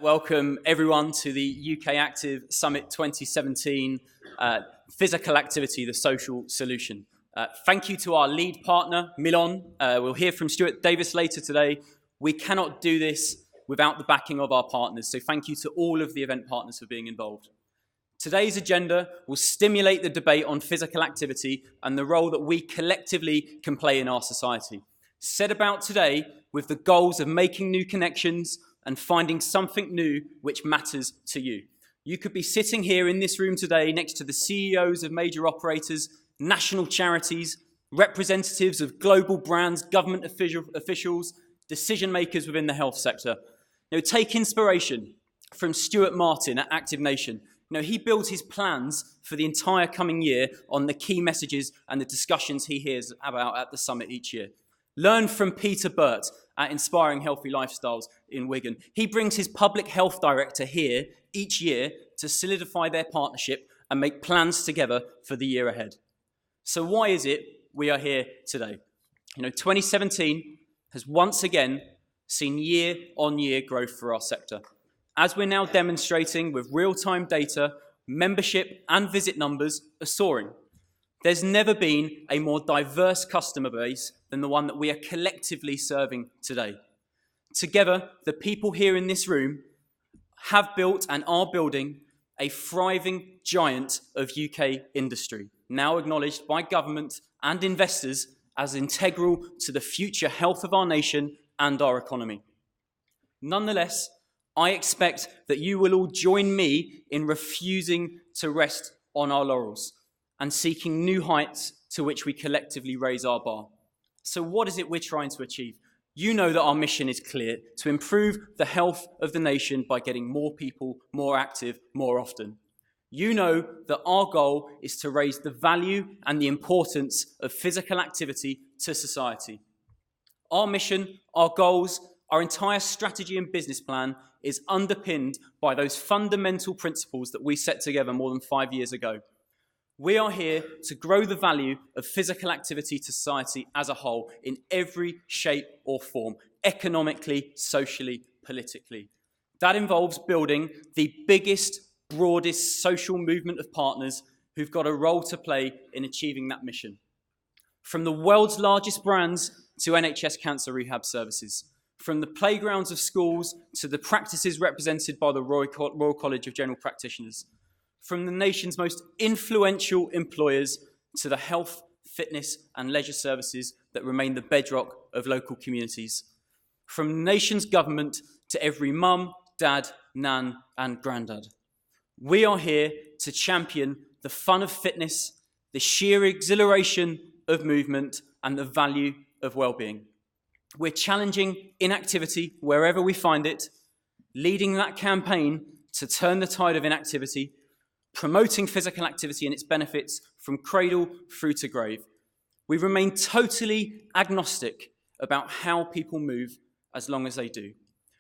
Welcome everyone to the ukactive Summit 2017 Physical Activity, the Social Solution. Thank you to our lead partner, Milon. We'll hear from Stuart Davis later today. We cannot do this without the backing of our partners, so thank you to all of the event partners for being involved. Today's agenda will stimulate the debate on physical activity and the role that we collectively can play in our society. Set about today with the goals of making new connections and finding something new which matters to you. You could be sitting here in this room today next to the CEOs of major operators, national charities, representatives of global brands, government officials, decision makers within the health sector. Take inspiration from Stuart Martin at Active Nation. He builds his plans for the entire coming year on the key messages and the discussions he hears about at the summit each year. Learn from Peter Burt at Inspiring Healthy Lifestyles in Wigan. He brings his public health director here each year to solidify their partnership and make plans together for the year ahead. So why is it we are here today? 2017 has once again seen year-on-year growth for our sector. As we're now demonstrating with real-time data, membership and visit numbers are soaring. There's never been a more diverse customer base than the one that we are collectively serving today. Together, the people here in this room have built and are building a thriving giant of UK industry, now acknowledged by government and investors as integral to the future health of our nation and our economy. Nonetheless, I expect that you will all join me in refusing to rest on our laurels and seeking new heights to which we collectively raise our bar. So what is it we're trying to achieve? You know that our mission is clear: to improve the health of the nation by getting more people more active more often. You know that our goal is to raise the value and the importance of physical activity to society. Our mission, our goals, our entire strategy and business plan is underpinned by those fundamental principles that we set together more than 5 years ago. We are here to grow the value of physical activity to society as a whole in every shape or form, economically, socially, politically. That involves building the biggest, broadest social movement of partners who've got a role to play in achieving that mission. From the world's largest brands to NHS cancer rehab services, from the playgrounds of schools to the practices represented by the Royal College of General Practitioners, from the nation's most influential employers to the health, fitness and leisure services that remain the bedrock of local communities, from the nation's government to every mum, dad, nan and grandad. We are here to champion the fun of fitness, the sheer exhilaration of movement and the value of well-being. We're challenging inactivity wherever we find it, leading that campaign to turn the tide of inactivity, promoting physical activity and its benefits from cradle through to grave. We remain totally agnostic about how people move as long as they do.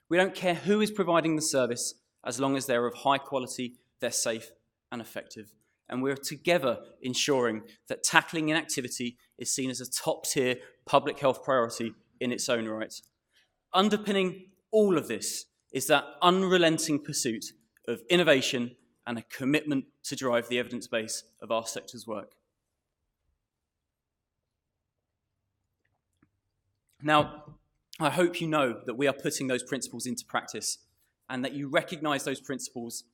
We don't care who is providing the service as long as they're of high quality, they're safe and effective. And we're together ensuring that tackling inactivity is seen as a top-tier public health priority in its own right. Underpinning all of this is that unrelenting pursuit of innovation and a commitment to drive the evidence base of our sector's work. Now, I hope you know that we are putting those principles into practice and that you recognise those principles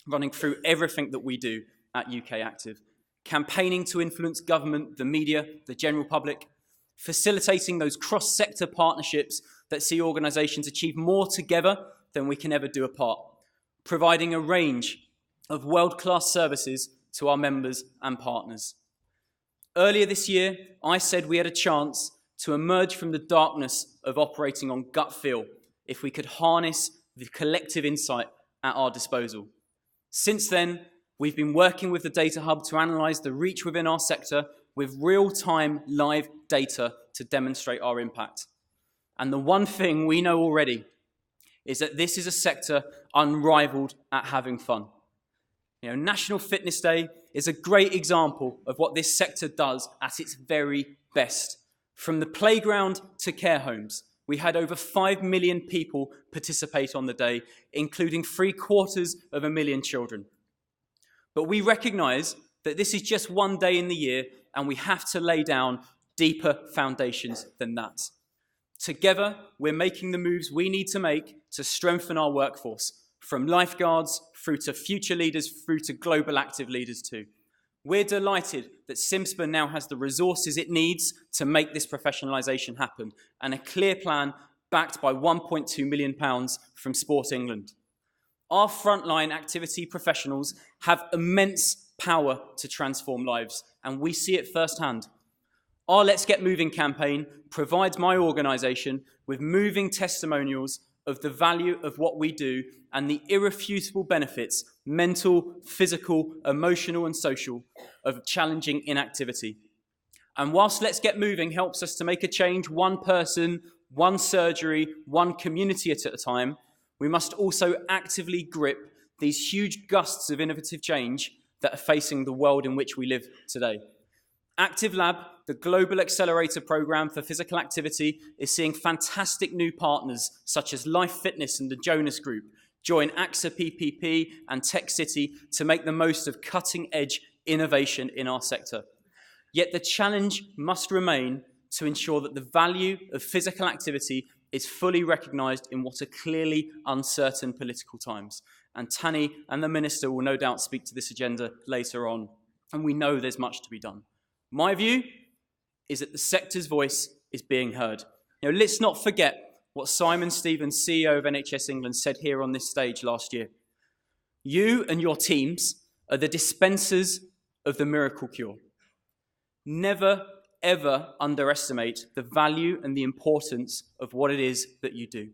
running through everything that we do at UK Active. Campaigning to influence government, the media, the general public, facilitating those cross-sector partnerships that see organisations achieve more together than we can ever do apart, providing a range of world-class services to our members and partners. Earlier this year, I said we had a chance to emerge from the darkness of operating on gut feel if we could harness the collective insight at our disposal. Since then, we've been working with the Data Hub to analyse the reach within our sector with real-time live data to demonstrate our impact. And the one thing we know already is that this is a sector unrivaled at having fun. National Fitness Day is a great example of what this sector does at its very best. From the playground to care homes, we had over 5 million people participate on the day, including 750,000 children. But we recognise that this is just one day in the year, and we have to lay down deeper foundations than that. Together, we're making the moves we need to make to strengthen our workforce, from lifeguards through to future leaders, through to global active leaders too. We're delighted that CIMSPA now has the resources it needs to make this professionalisation happen, and a clear plan backed by £1.2 million from Sport England. Our frontline activity professionals have immense power to transform lives, and we see it firsthand. Our Let's Get Moving campaign provides my organisation with moving testimonials of the value of what we do and the irrefutable benefits, mental, physical, emotional and social, of challenging inactivity. And whilst Let's Get Moving helps us to make a change one person, one surgery, one community at a time, we must also actively grip these huge gusts of innovative change that are facing the world in which we live today. Active Lab, the global accelerator program for physical activity, is seeing fantastic new partners such as Life Fitness and the Jonas Group join AXA PPP and Tech City to make the most of cutting-edge innovation in our sector. Yet the challenge must remain to ensure that the value of physical activity is fully recognised in what are clearly uncertain political times. And Tani and the Minister will no doubt speak to this agenda later on, and we know there's much to be done. My view is that the sector's voice is being heard. Let's not forget what Simon Stevens, CEO of NHS England, said here on this stage last year. You and your teams are the dispensers of the miracle cure. Never, ever underestimate the value and the importance of what it is that you do.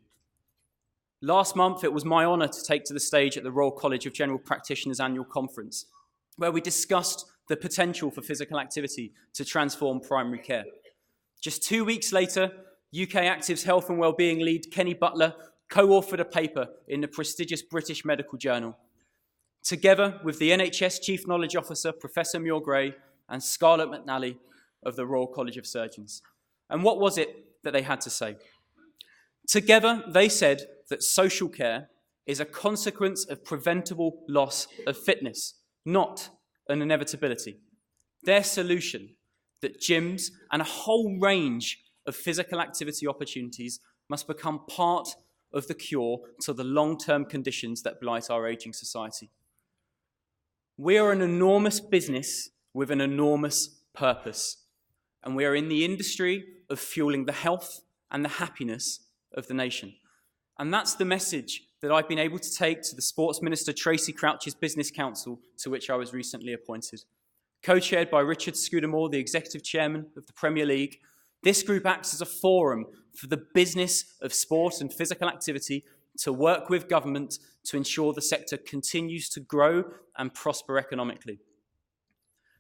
Last month, it was my honour to take to the stage at the Royal College of General Practitioners annual conference, where we discussed the potential for physical activity to transform primary care. Just 2 weeks later, UK Active's health and wellbeing lead Kenny Butler co-authored a paper in the prestigious British Medical Journal. Together with the NHS Chief Knowledge Officer, Professor Muir Gray, and Scarlett McNally of the Royal College of Surgeons. And what was it that they had to say? Together, they said that social care is a consequence of preventable loss of fitness, not an inevitability. Their solution, that gyms and a whole range of physical activity opportunities must become part of the cure to the long-term conditions that blight our ageing society. We are an enormous business with an enormous purpose, and we are in the industry of fueling the health and the happiness of the nation. And that's the message that I've been able to take to the Sports Minister Tracy Crouch's Business Council, to which I was recently appointed. Co-chaired by Richard Scudamore, the Executive Chairman of the Premier League, this group acts as a forum for the business of sport and physical activity to work with government to ensure the sector continues to grow and prosper economically.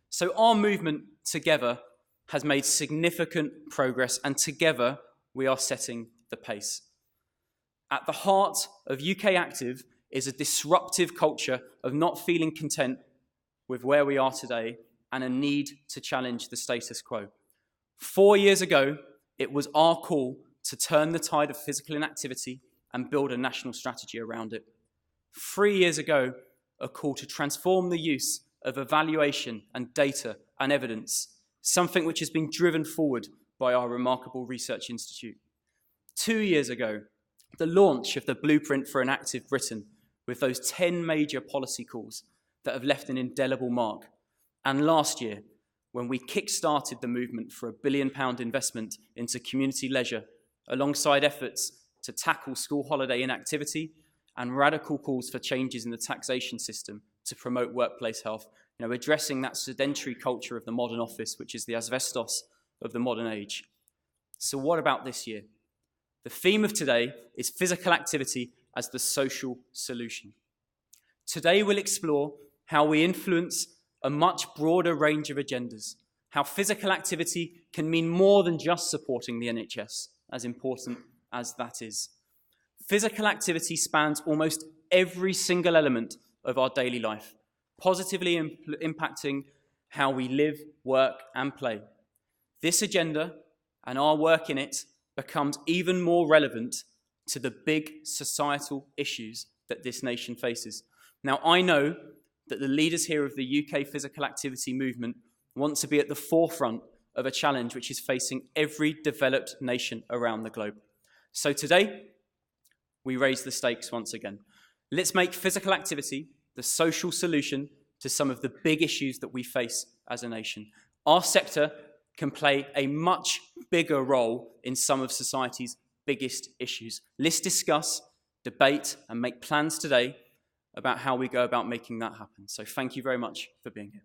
So our movement together has made significant progress, and together we are setting the pace. At the heart of UK Active is a disruptive culture of not feeling content with where we are today and a need to challenge the status quo. 4 years ago, it was our call to turn the tide of physical inactivity and build a national strategy around it. 3 years ago, a call to transform the use of evaluation and data and evidence, something which has been driven forward by our remarkable research institute. 2 years ago, the launch of the Blueprint for an Active Britain, with those 10 major policy calls that have left an indelible mark. And last year, when we kick-started the movement for £1 billion investment into community leisure, alongside efforts to tackle school holiday inactivity and radical calls for changes in the taxation system to promote workplace health, addressing that sedentary culture of the modern office, which is the asbestos of the modern age. So what about this year? The theme of today is physical activity as the social solution. Today we'll explore how we influence a much broader range of agendas, how physical activity can mean more than just supporting the NHS, as important as that is. Physical activity spans almost every single element of our daily life, positively impacting how we live, work, and play. This agenda and our work in it becomes even more relevant to the big societal issues that this nation faces. Now, I know that the leaders here of the UK physical activity movement want to be at the forefront of a challenge which is facing every developed nation around the globe. So today, we raise the stakes once again. Let's make physical activity the social solution to some of the big issues that we face as a nation. Our sector can play a much bigger role in some of society's biggest issues. Let's discuss, debate, and make plans today about how we go about making that happen. So thank you very much for being here.